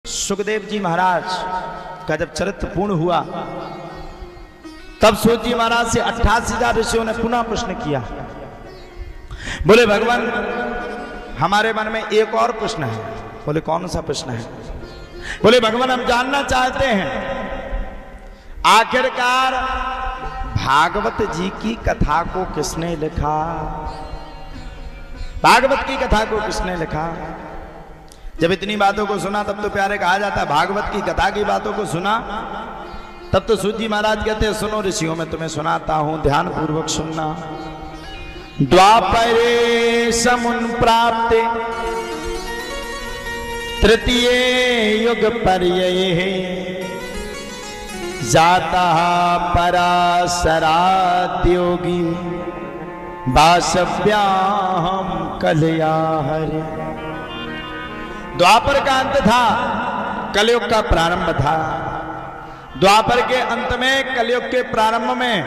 सुखदेव जी महाराज का जब चरित्र पूर्ण हुआ तब सूत जी महाराज से 88,000 ऋषियों ने पुनः प्रश्न किया। बोले भगवान हमारे मन में एक और प्रश्न है। बोले कौन सा प्रश्न है? बोले भगवान हम जानना चाहते हैं आखिरकार भागवत जी की कथा को किसने लिखा? भागवत की कथा को किसने लिखा? जब इतनी बातों को सुना तब तो प्यारे कहा जाता है भागवत की कथा की बातों को सुना तब तो सूत जी महाराज कहते हैं सुनो ऋषियों मैं तुम्हें सुनाता हूं, ध्यान पूर्वक सुनना। द्वापरे समुन प्राप्त तृतीय युग पर्यये जाता पराशराद्योगी वासव्याम कलया हरे। द्वापर का अंत था, कलयुग का प्रारंभ था। द्वापर के अंत में कलयुग के प्रारंभ में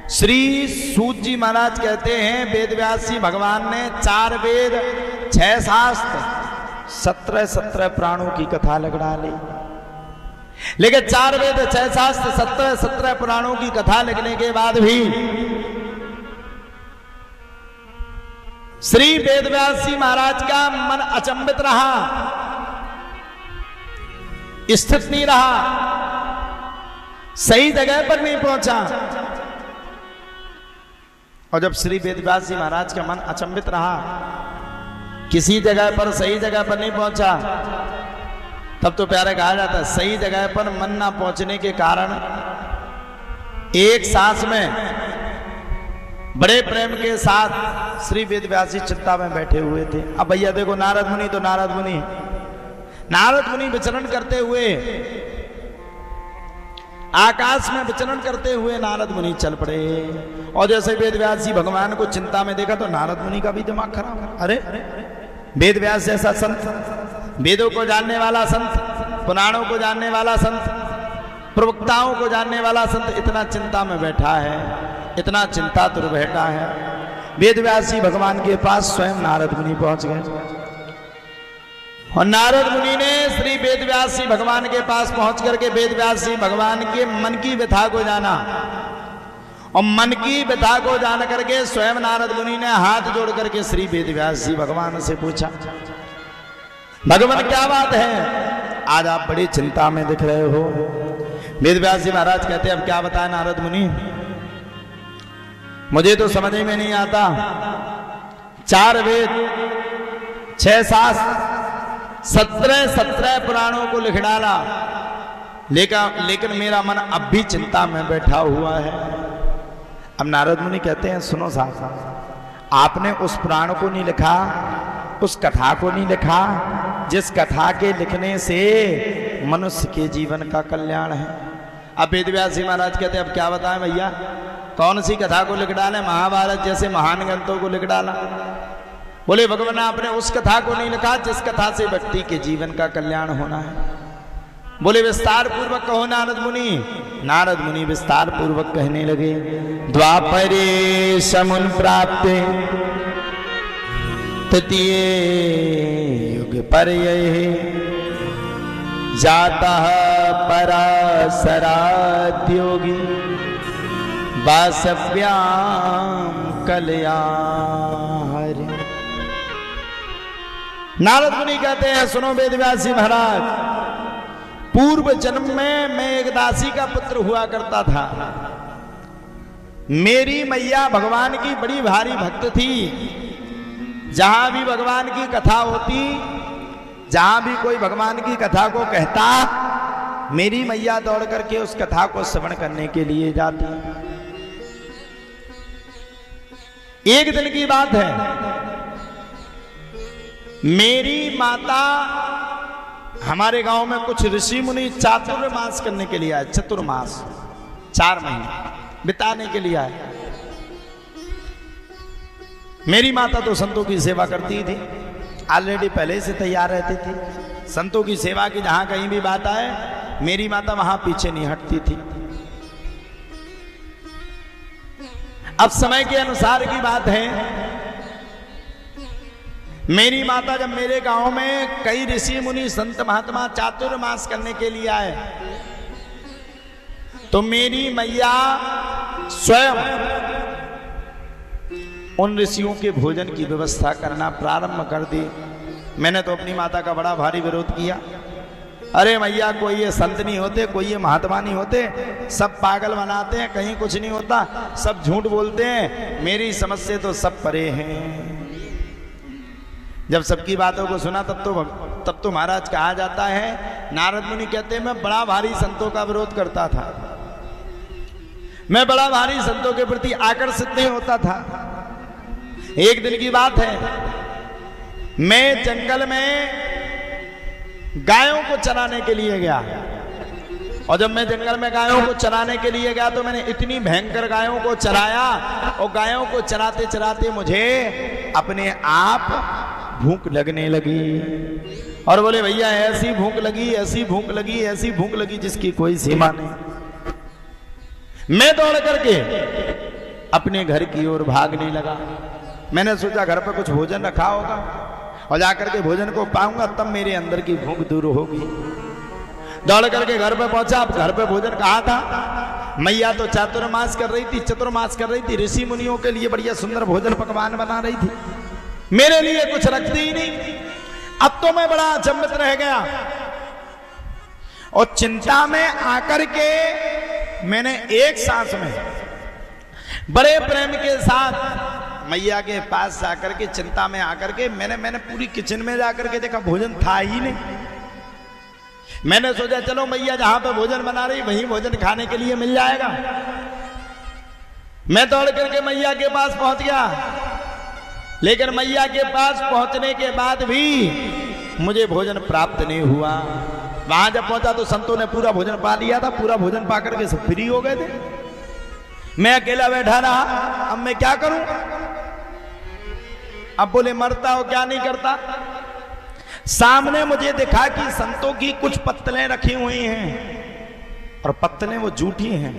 श्री सूत जी महाराज कहते हैं वेदव्यास जी भगवान ने 4 वेद 6 शास्त्र 17 पुराणों की कथा लिख डाली। लेकिन 4 वेद 6 शास्त्र 17 पुराणों की कथा लिखने के बाद भी श्री वेदव्यास जी महाराज का मन अचंभित रहा, स्थित नहीं रहा, सही जगह पर नहीं पहुंचा। और जब श्री वेदव्यास जी महाराज का मन अचंभित रहा, किसी जगह पर सही जगह पर नहीं पहुंचा, तब तो प्यारे कहा जाता है सही जगह पर मन ना पहुंचने के कारण एक सांस में बड़े प्रेम के साथ श्री वेदव्यास जी चिंता में बैठे हुए थे। अब भैया देखो नारद मुनि तो नारद मुनि विचरण करते हुए आकाश में विचरण करते हुए नारद मुनि चल पड़े। और जैसे वेदव्यास जी भगवान को चिंता में देखा तो नारद मुनि का भी दिमाग खराब। अरे वेदव्यास जैसा संत, वेदों को जानने वाला संत, पुराणों को जानने वाला संत, प्रवक्ताओं को जानने वाला संत इतना चिंता में बैठा है, इतना चिंतातुर बैठा है। वेदव्यास जी भगवान के पास स्वयं नारद मुनि पहुंच गए और नारद मुनि ने श्री वेदव्यास जी भगवान के पास पहुंच करके वेदव्यास जी भगवान के मन की व्यथा को जाना और मन की व्यथा को जान करके स्वयं नारद मुनि ने हाथ जोड़ करके श्री वेदव्यास जी भगवान से पूछा भगवान क्या बात है, आज आप बड़ी चिंता में दिख रहे हो। वेदव्यास जी महाराज कहते हैं अब क्या बताएं नारद मुनि, मुझे तो समझ में नहीं आता। 4 वेद 6 शास्त्र 17 पुराणों को लिख डाला, लेकिन मेरा मन अब भी चिंता में बैठा हुआ है। अब नारद मुनि कहते हैं सुनो साहब, आपने उस पुराण को नहीं लिखा, उस कथा को नहीं लिखा जिस कथा के लिखने से मनुष्य के जीवन का कल्याण है। अब वेदव्यास जी महाराज कहते हैं अब क्या बताएं भैया, कौन सी कथा को लिख डाले? महाभारत जैसे महान ग्रंथों को लिख डाला। बोले भगवान आपने उस कथा को नहीं लिखा जिस कथा से व्यक्ति के जीवन का कल्याण होना है। बोले विस्तार पूर्वक कहो नारद मुनि। नारद मुनि विस्तार पूर्वक कहने लगे द्वापरे समुन प्राप्त तृतीय युग पर्यये जाता पराशराद्योगी वासव्याम कलया हरे। नारद मुनि कहते हैं सुनो वेदव्यास जी महाराज, पूर्व जन्म में मैं एक दासी का पुत्र हुआ करता था। मेरी मैया भगवान की बड़ी भारी भक्त थी। जहां भी भगवान की कथा होती, जहां भी कोई भगवान की कथा को कहता, मेरी मैया दौड़ करके उस कथा को श्रवण करने के लिए जाती। एक दिन की बात है, मेरी माता हमारे गांव में कुछ ऋषि मुनि चातुर्मास करने के लिए आए। चतुर्मास 4 महीने बिताने के लिए आए। मेरी माता तो संतों की सेवा करती थी, ऑलरेडी पहले से तैयार रहती थी। संतों की सेवा की जहां कहीं भी बात आए मेरी माता वहां पीछे नहीं हटती थी। अब समय के अनुसार की बात है, मेरी माता जब मेरे गांव में कई ऋषि मुनि संत महात्मा चातुर्मास करने के लिए आए, तो मेरी मैया स्वयं उन ऋषियों के भोजन की व्यवस्था करना प्रारंभ कर दी। मैंने तो अपनी माता का बड़ा भारी विरोध किया। अरे मैया, कोई ये संत नहीं होते, कोई ये महात्मा नहीं होते, सब पागल बनाते हैं, कहीं कुछ नहीं होता, सब झूठ बोलते हैं, मेरी समझ से तो सब परे हैं। जब सबकी बातों को सुना तब तो महाराज कहा जाता है, नारद मुनि कहते हैं मैं बड़ा भारी संतों का विरोध करता था, मैं बड़ा भारी संतों के प्रति आकर्षित नहीं होता था। एक दिन की बात है, मैं जंगल में गायों को चराने के लिए गया, और जब मैं जंगल में गायों को चराने के लिए गया तो मैंने इतनी भयंकर गायों को चराया, और गायों को चराते चराते मुझे अपने आप भूख लगने लगी। और बोले भैया, ऐसी भूख लगी, ऐसी भूख लगी, ऐसी भूख लगी जिसकी कोई सीमा नहीं। मैं दौड़ करके अपने घर की ओर भागने लगा। मैंने सोचा घर पर कुछ भोजन रखा होगा, और जाकर के भोजन को पाऊंगा तब मेरे अंदर की भूख दूर होगी। दौड़ करके घर पे पहुंचा। अब घर पे भोजन कहा था, मैया तो चातुर्मास कर रही थी, चतुर्मास कर रही थी, ऋषि मुनियों के लिए बढ़िया सुंदर भोजन पकवान बना रही थी, मेरे लिए कुछ रखती ही नहीं। अब तो मैं बड़ा अचंभित रह गया, और चिंता में आकर के मैंने एक सांस में बड़े प्रेम के साथ मैया के पास जाकर के, चिंता में आकर के मैंने पूरी किचन में जाकर के देखा, भोजन था ही नहीं। मैंने सोचा चलो मैया जहां पे भोजन बना रही वहीं भोजन खाने के लिए मिल जाएगा। मैं दौड़ करके मैया के पास पहुंच गया, लेकिन मैया के पास पहुंचने के बाद भी मुझे भोजन प्राप्त नहीं हुआ। वहां जब पहुंचा तो संतों ने पूरा भोजन पा लिया था, पूरा भोजन पा करके सब फ्री हो गए थे। मैं अकेला बैठा रहा, अब मैं क्या करूं? अब बोले मरता हो क्या नहीं करता। सामने मुझे दिखा कि संतों की कुछ पत्तलें रखी हुई हैं, और पत्तलें वो जूठी हैं,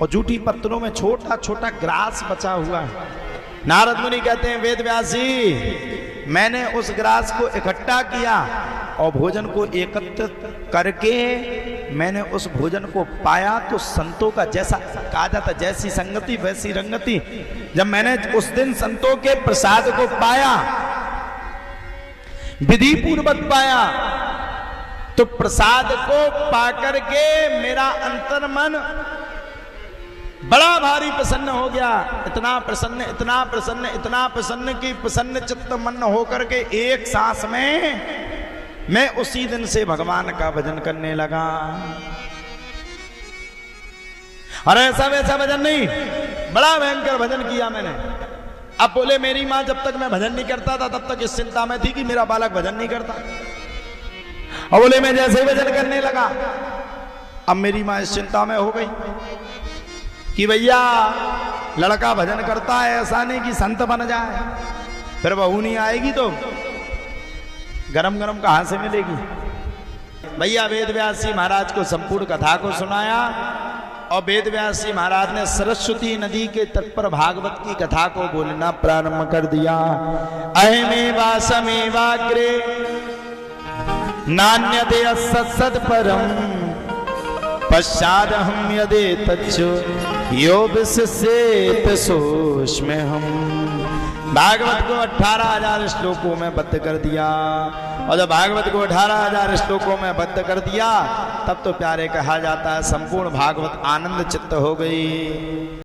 और जूठी पत्तलों में छोटा छोटा ग्रास बचा हुआ है। नारद मुनि कहते हैं, वेद व्यास जी, मैंने उस ग्रास को इकट्ठा किया और भोजन को एकत्रित करके मैंने उस भोजन को पाया, तो संतों का जैसा कहा जाता, जैसी संगति वैसी रंगति। जब मैंने उस दिन संतों के प्रसाद को पाया, विधि पूर्वक पाया, तो प्रसाद को पाकर के मेरा अंतर्मन बड़ा भारी प्रसन्न हो गया। इतना प्रसन्न, इतना प्रसन्न, इतना प्रसन्न कि प्रसन्न चित्त मन होकर के एक सांस में मैं उसी दिन से भगवान का भजन करने लगा। और ऐसा वैसा भजन नहीं, बड़ा भयंकर भजन किया मैंने। अब बोले मेरी माँ जब तक मैं भजन नहीं करता था तब तक इस चिंता में थी कि मेरा बालक भजन नहीं करता, और बोले मैं जैसे ही भजन करने लगा, अब मेरी माँ इस चिंता में हो गई कि भैया लड़का भजन करता है, ऐसा नहीं कि संत बन जाए, फिर बहू नहीं आएगी तो गरम गरम कहां से मिलेगी। भैया वेद व्यास जी महाराज को संपूर्ण कथा को सुनाया, और वेद व्यास जी महाराज ने सरस्वती नदी के तट पर भागवत की कथा को बोलना प्रारंभ कर दिया। अहमेवासमेवाग्रे नान्यते असत्सत् परम पश्चादहं यदे तच्चो यो विशेषेत सोष्मे हम। भागवत को 18,000 श्लोकों में बद्ध कर दिया, और जब भागवत को 18,000 श्लोकों में बद्ध कर दिया तब तो प्यारे कहा जाता है संपूर्ण भागवत आनंद चित्त हो गई।